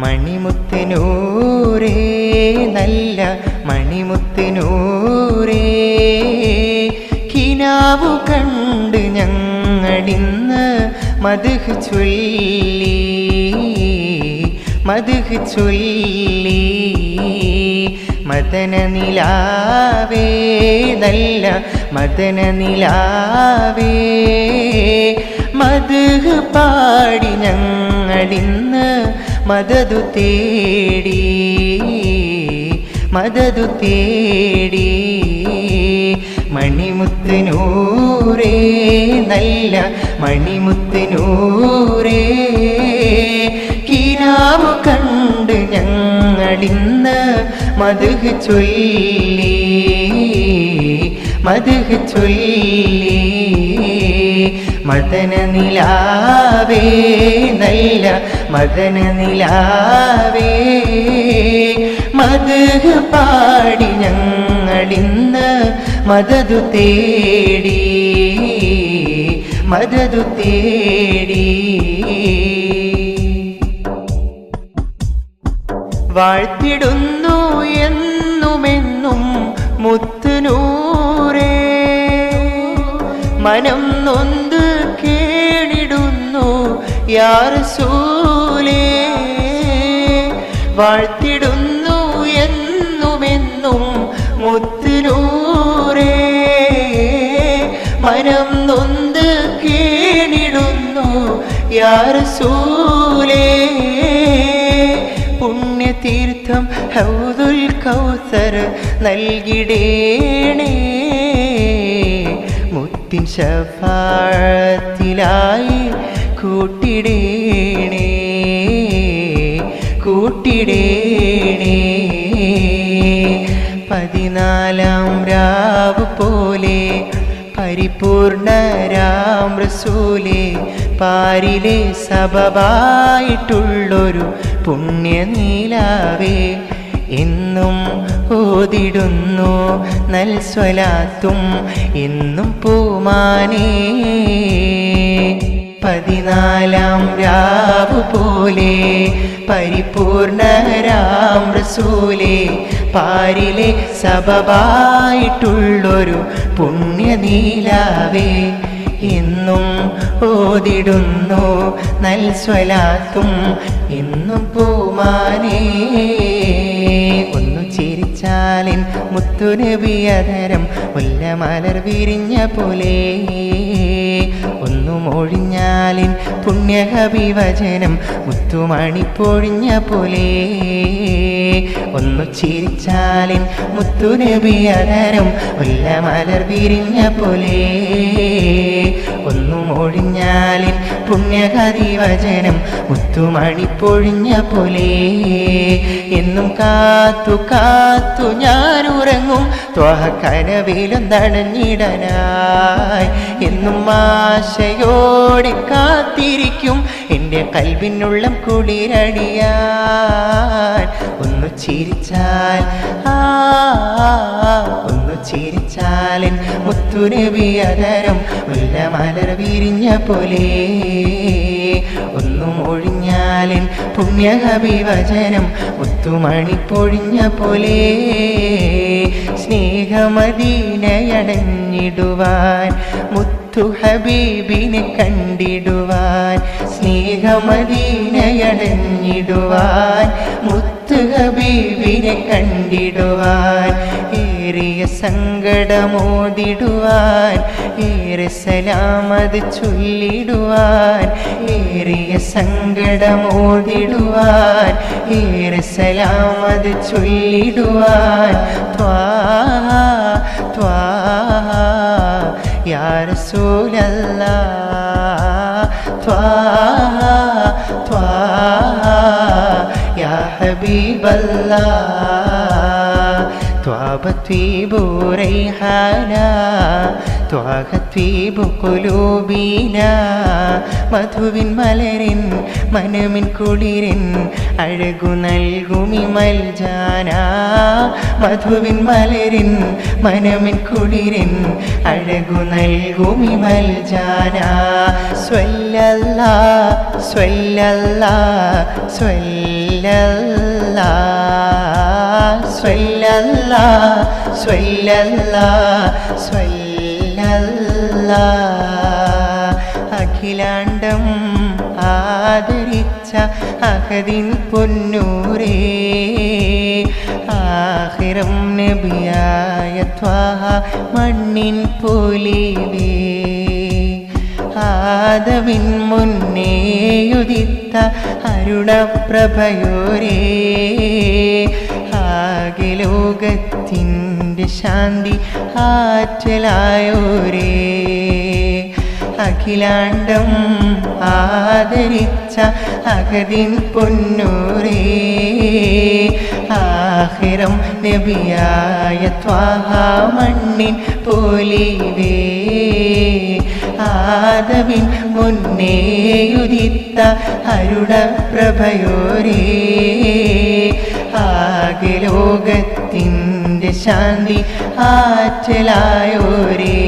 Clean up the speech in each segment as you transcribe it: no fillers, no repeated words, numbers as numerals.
മണിമുത്തിനൂരേ നല്ല മണിമുത്തിനൂരേ കിനാവു കണ്ട് ഞങ്ങളിന്ന് മദ്ഹ് ചൊല്ലി മദ്ഹ് ചൊല്ലി മദന നിലാവേ നല്ല മദന നിലാവേ മദ്ഹ് പാടി ഞങ്ങളിന്ന് മദദു തേടി മദദു തേടി മണിമുത്തിനൂരേ നല്ല മണിമുത്തിനൂരേ കിനാവ് കണ്ട് ഞങ്ങളിന്ന് മദ്ഹ് ചൊല്ലി മദ്ഹ് ചൊല്ലി മദന നിലാവേ നല്ല മദന നിലാവേ മദ്ഹ് പാടി ഞങ്ങളിന്ന് മദദു തേടി മദദു തേടി വാഴ്ത്തിടുന്നു എന്നുമെന്നും മുത്തുനൂരേ മനം നൊന്ത് കേണിടുന്നു യാ റസൂലേ വാഴ്ത്തിടുന്നു എന്നുമെന്നും മുത്തുനൂരേ മനം നൊന്ത് കേണിടുന്നു യാ റസൂലേ പുണ്യതീർത്ഥം ഹൗദുൽ കൗസർ നൽകിടേണേ മുത്തിൻ ശഫാഅത്തിലായി കൂട്ടിടേണേ കൂട്ടിടേണേ 14 രാവ് പോലെ പരിപൂർണരാം റസൂലേ പാരിലെ സബബായിട്ടുള്ളൊരു പുണ്യനീലാവേ എന്നും ഓതിടുന്നു നൽസ്വലാത്തും എന്നും പൂമാനേ 14 രാവ് പോലെ പരിപൂർണരാം റസൂലേ പാരിലെ സബബായിട്ടുള്ളൊരു പുണ്യനീലാവേ എന്നും ഓതിടുന്നു നൽസ്വലാത്തും എന്നും പൂമാനേ ഒന്നു ചിരിച്ചാലിൻ മുത്തുനബി അധരം മുല്ലമലർ വിരിഞ്ഞ പോലെ ഒന്നു മൊഴിഞ്ഞാലിൻ പുണ്യഹബിവചനം മുത്തുമണി പൊഴിഞ്ഞ പോലെ ഒന്നു ചിരിച്ചാലിൻ മുത്തുനബി അധരം മുല്ലമലർ വിരിഞ്ഞ പോലെ ഒന്നു മൊഴിഞ്ഞാലിൻ പുണ്യഹബിവചനം മുത്തുമണി പൊഴിഞ്ഞ പോലെ എന്നും കാത്തു കാത്തു ഞാനുറങ്ങും ത്വഹ കനവിലും തടഞ്ഞിടനായി എന്നും ആശയോടെ കാത്തിരിക്കും എൻ്റെ കൽബിനുള്ളം കുളിരടിയാൻ ഒന്നു ചിരിച്ചാൽ ഒന്നു ചിരിച്ചാലിൻ മുത്തുനബി അധരം മുല്ലമലർ വിരിഞ്ഞ പോലെ ഒന്നു മൊഴിഞ്ഞാലിൻ പുണ്യഹബിവചനം മുത്തുമണി പൊഴിഞ്ഞ പോലെ സ്നേഹമദീനയടഞ്ഞിടുവാൻ മുത്തു ഹബീബിനെ കണ്ടിടുവാൻ സ്നേഹമദീനയടഞ്ഞിടുവാൻ മുത്തു ഹബീബിനെ കണ്ടിടുവാൻ ഏറിയ സങ്കടമോദിടുവാൻ ഏറെ സലാമത് ചൊല്ലിടുവാൻ ഏറിയ സങ്കടമോദിടുവാൻ ഏറെ സലാമത് ചൊല്ലിടുവാൻ ത്വാഹ ത്വാഹ യാ റസൂലല്ലാഹ് ത്വാഹ ത്വാഹ യാ ഹബീബല്ലാഹ് ത്വാബ ത്വീബു റൈഹാനാ ത്വാഹ ത്വീബു ഖുലൂബിനാ മധുവിൻ മലരിൻ മനമിൻ കുളിരിൻ അഴകു നൽകുമി മൽജാനാ മധുവിൻ മലരിൻ മനമിൻ കുളിരിൻ അഴകു നൽകുമി മൽജാനാ സ്വല്ലല്ലാഹ് സ്വല്ലല്ലാഹ് സ്വല്ലല്ലാഹ് സ്വല്ലല്ലാഹ് സ്വല്ലല്ലാഹ് സ്വല്ലല്ലാഹ് സ്വല്ലല്ലാഹ്. അഖിലാണ്ടം ആദരിച്ച അഹദിൻ പൊന്നൂരേ, ആഖിറം നബിയായ ത്വാഹ മണ്ണിൻ പൊലിവേ, ആദമിൻ മുന്നേയുദിത്ത അരുണപ്രഭയോരേ, ആകെ ലോകത്തിൻ്റെ ശാന്തി ആറ്റലായോരേ, അഖിലാണ്ടം ആദരിച്ച അഹദിൻ പൊന്നൂരേ, ആഖിറം നബിയായ ത്വാഹ മണ്ണിൻ പൊലിവേ, ആദമിൻ മുന്നേയുദിത്ത അരുണപ്രഭയോരേ, ആകെ ലോകത്തിൻ്റെ ശാന്തി ആറ്റലായോരേ,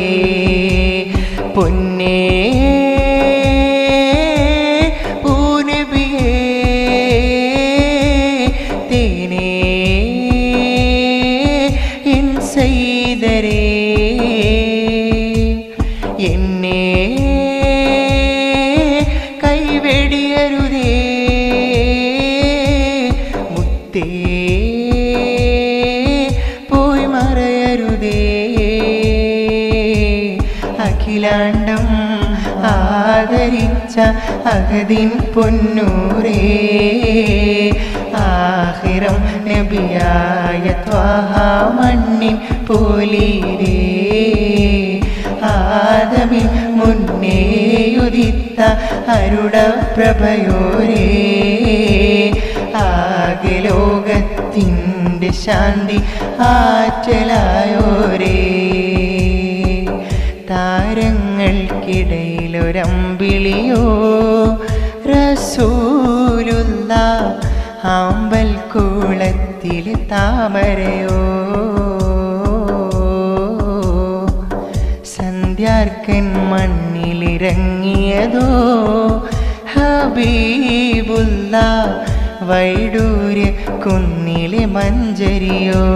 പൊന്നേ പൂനബിയേ തേനേ എൻ സൈദരേ, എന്നെ കൈവെടിയരുതേ മുത്തേ, പോയി മറയരുതേ. അഖിലാണ്ടം ആദരിച്ച അഹദിൻ പൊന്നൂരേ, ആഖിറം നബിയായ ത്വാഹ മണ്ണിൻ പൊലിവേ, ആദമിൻ മുന്നേയുദിത്ത അരുണപ്രഭയോരേ, ആകെ ലോകത്തിൻ്റെ ശാന്തി ആറ്റലായോരേ, താരങ്ങൾക്കിടയിലൊരമ്പിളിയോ റസൂലുള്ളാഹ്, ആമ്പൽ കൂളത്തിലെ താമരയോ, സന്ധ്യാർക്കൻ മണ്ണിലിറങ്ങിയതോ ഹബീബുള്ളാഹ്, വൈഡൂര്യ കുന്നിലെ മഞ്ചരിയോ,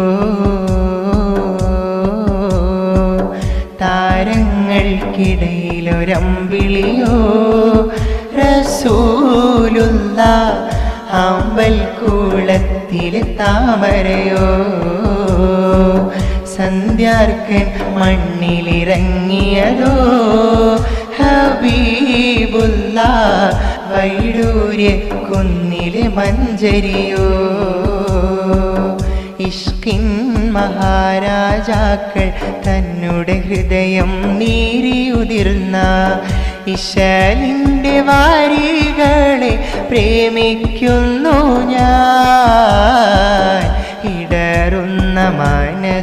താരങ്ങൾക്കിടയിലൊരമ്പിളിയോ റസൂലുള്ളാഹ്, ആമ്പൽ കൂളത്തിലെ താമരയോ, സന്ധ്യാർക്കൻ മണ്ണിലിറങ്ങിയതോ ഹബീബുള്ളാഹ്, വൈഡൂര്യ കുന്നിലെ മഞ്ചരിയോ, ഇഷ്കിൻ മഹാരാജാക്കൾ തന്നുടെ ഹൃദയം നീരിയുതിർന്ന ഇശലിൻ്റെ വാരികളെ പ്രേമിക്കുന്നു ഞാൻ, ഇടറുന്ന മനസ്സ്